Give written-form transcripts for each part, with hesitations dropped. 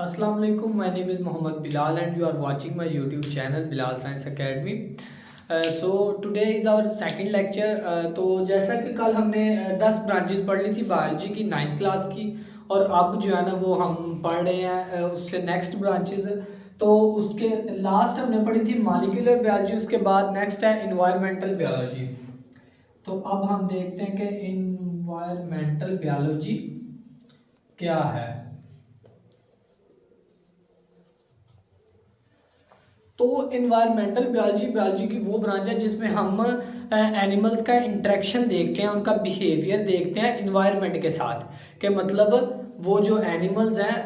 अस्सलाम वालेकुम, my name is Mohammad Bilal and you are watching my YouTube channel Bilal science academy. So today is our second lecture. तो जैसा कि कल हमने 10 ब्रांचेस पढ़ ली थी बायोलॉजी की 9th क्लास की, और अब जो है ना वो हम पढ़ रहे हैं उससे नेक्स्ट ब्रांचेस। तो उसके लास्ट हमने पढ़ी थी मॉलिक्यूलर बायोलॉजी, उसके बाद नेक्स्ट है इन्वायरमेंटल बायोलॉजी। तो अब हम देखते हैं कि इन्वायरमेंटल बायोलॉजी क्या है। तो इन्वायरमेंटल बायोलॉजी बायोलॉजी की वो ब्रांच है जिसमें हम एनिमल्स का इंटरेक्शन देखते हैं, उनका बिहेवियर देखते हैं इन्वायरमेंट के साथ। कि मतलब वो जो एनिमल्स हैं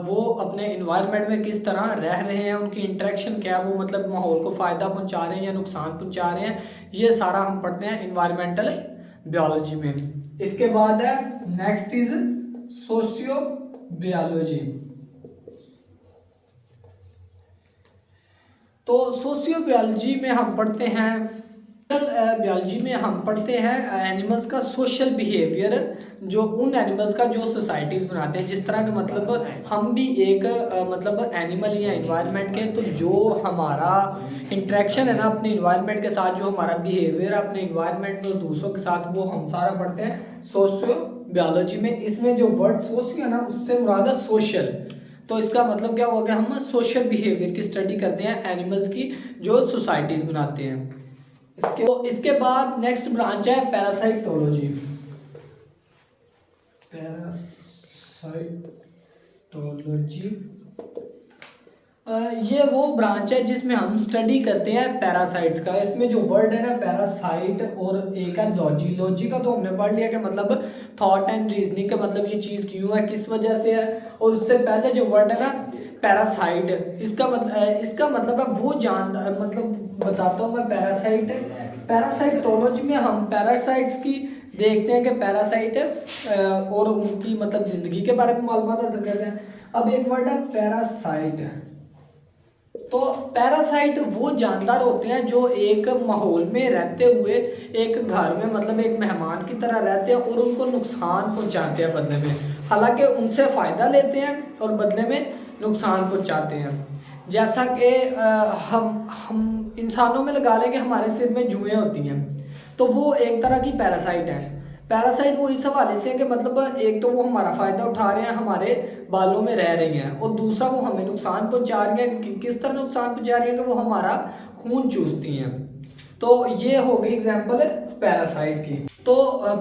वो अपने इन्वायरमेंट में किस तरह रह रहे हैं, उनकी इंटरेक्शन क्या है, वो मतलब माहौल को फ़ायदा पहुंचा रहे हैं या नुकसान पहुंचा रहे हैं, ये सारा हम पढ़ते हैं इन्वायरमेंटल बायोलॉजी में। इसके बाद है नेक्स्ट इज सोशियो बायोलॉजी। तो सोशियो बायोलॉजी में हम पढ़ते हैं बायोलॉजी में हम पढ़ते हैं एनिमल्स का सोशल बिहेवियर, जो उन एनिमल्स का जो सोसाइटीज़ बनाते हैं। जिस तरह के मतलब हम भी एक मतलब एनिमल या इन्वायरमेंट के, तो जो हमारा इंटरेक्शन है ना अपने इन्वायरमेंट के साथ, जो हमारा बिहेवियर अपने इन्वायरमेंट में और दूसरों के साथ, वो हम सारा पढ़ते हैं सोशियो बायोलॉजी में। इसमें जो वर्ड सोशियो है ना, उससे मुराद है सोशल। तो इसका मतलब क्या हो गया, हम सोशल बिहेवियर की स्टडी करते हैं एनिमल्स की, जो सोसाइटीज़ बनाते हैं। इसके बाद नेक्स्ट ब्रांच है पैरासाइटोलॉजी। पैरासाइटोलॉजी ये वो ब्रांच है जिसमें हम स्टडी करते हैं पैरासाइट्स का। इसमें जो वर्ड है ना पैरासाइट, और एक है लॉजी। लॉजी का तो हमने पढ़ लिया कि मतलब थॉट एंड रीजनिंग का मतलब ये चीज़ क्यों है, किस वजह से है। और उससे पहले जो वर्ड है ना पैरासाइट, इसका मतलब है वो जानदार, मतलब बताता हूँ मैं। पैरासाइटोलॉजी में हम पैरासाइट्स की देखते हैं कि पैरासाइट और उनकी मतलब ज़िंदगी के बारे में मालूमात हासिल करते हैं। अब एक वर्ड है पैरासाइट। तो पैरासाइट वो जानदार होते हैं जो एक माहौल में रहते हुए एक घर में मतलब एक मेहमान की तरह रहते हैं, और उनको नुकसान पहुंचाते हैं बदले में। हालांकि उनसे फ़ायदा लेते हैं और बदले में नुकसान पहुंचाते हैं। जैसा कि हम इंसानों में लगा लें कि हमारे सिर में जुएँ होती हैं, तो वो एक तरह की पैरासाइट है। पैरासाइट वो इस हवाले से है कि मतलब एक तो वो हमारा फ़ायदा उठा रहे हैं, हमारे बालों में रह रही हैं, और दूसरा वो हमें नुकसान पहुंचा रही हैं। किस तरह नुकसान पहुंचा रही है कि वो हमारा खून चूसती हैं। तो ये हो गई एग्जांपल पैरासाइट की। तो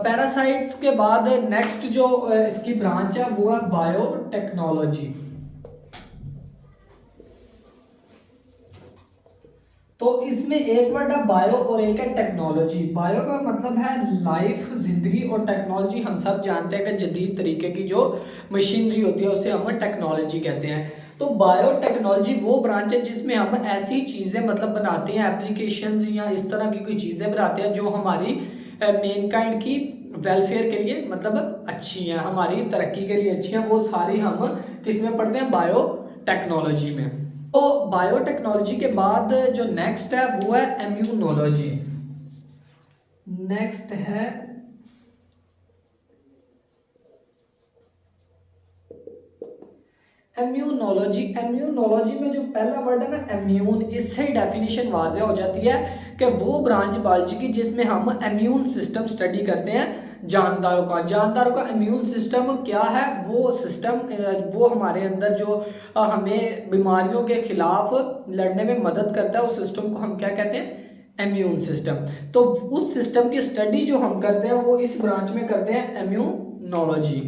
पैरासाइट्स के बाद नेक्स्ट जो इसकी ब्रांच है वो है बायोटेक्नोलॉजी। तो इसमें एक वर्ड है बायो और एक है टेक्नोलॉजी। बायो का मतलब है लाइफ, जिंदगी, और टेक्नोलॉजी हम सब जानते हैं कि जदीद तरीके की जो मशीनरी होती है उसे हम टेक्नोलॉजी कहते हैं। तो बायो टेक्नोलॉजी वो ब्रांच है जिसमें हम ऐसी चीज़ें मतलब बनाते हैं, एप्लीकेशंस या इस तरह की कोई चीज़ें बनाते हैं जो हमारी मेनकाइंड की वेलफेयर के लिए मतलब अच्छी हैं, हमारी तरक्की के लिए अच्छी हैं। वो सारी हम किस में पढ़ते हैं, बायो टेक्नोलॉजी में। तो बायोटेक्नोलॉजी के बाद जो नेक्स्ट है वो है इम्यूनोलॉजी। नेक्स्ट है इम्यूनोलॉजी। इम्यूनोलॉजी में जो पहला वर्ड है ना इम्यून, इससे ही डेफिनेशन वाज़ेह हो जाती है कि वो ब्रांच बायोलॉजी की जिसमें हम इम्यून सिस्टम स्टडी करते हैं जानदारों का इम्यून सिस्टम क्या है। वो सिस्टम वो हमारे अंदर जो हमें बीमारियों के खिलाफ लड़ने में मदद करता है, उस सिस्टम को हम क्या कहते हैं, इम्यून सिस्टम। तो उस सिस्टम की स्टडी जो हम करते हैं वो इस ब्रांच में करते हैं, इम्यूनोलॉजी।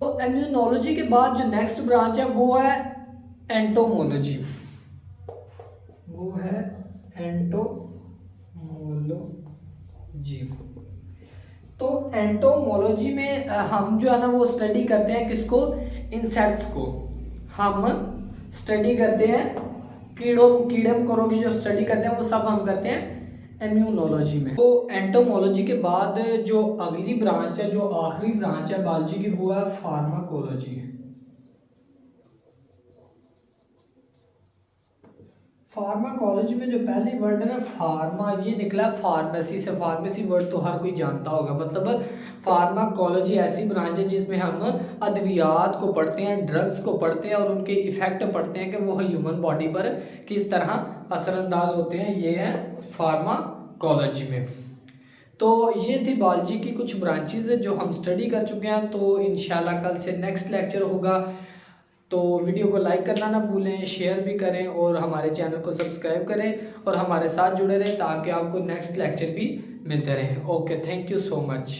तो इम्यूनोलॉजी के बाद जो नेक्स्ट ब्रांच है वो है एंटोमोलॉजी। वो है एंटोमोलॉजी। तो एंटोमोलॉजी में हम जो है ना वो स्टडी करते हैं किसको, इंसेक्ट्स को। हम स्टडी करते हैं कीड़े मकोड़ों की जो स्टडी करते हैं वो सब हम करते हैं इम्यूनोलॉजी में। तो एंटोमोलॉजी के बाद जो अगली ब्रांच है, जो आखिरी ब्रांच है बायोलॉजी की, वो है फार्माकोलॉजी। फार्माकोलॉजी में जो पहली वर्ड है ना फार्मा, ये निकला फार्मेसी से। फार्मेसी वर्ड तो हर कोई जानता होगा। मतलब फार्माकोलॉजी ऐसी ब्रांच है जिसमें हम अद्वियात को पढ़ते हैं, ड्रग्स को पढ़ते हैं और उनके इफ़ेक्ट पढ़ते हैं कि वो ह्यूमन बॉडी पर किस तरह असरअंदाज होते हैं। ये है फार्माकोलॉजी में। तो ये थी बायोलॉजी की कुछ ब्रांचेज जो हम स्टडी कर चुके हैं। तो इंशाल्लाह कल से नेक्स्ट लेक्चर होगा। तो वीडियो को लाइक करना ना भूलें, शेयर भी करें और हमारे चैनल को सब्सक्राइब करें और हमारे साथ जुड़े रहें ताकि आपको नेक्स्ट लेक्चर भी मिलते रहें। Okay, thank you so much.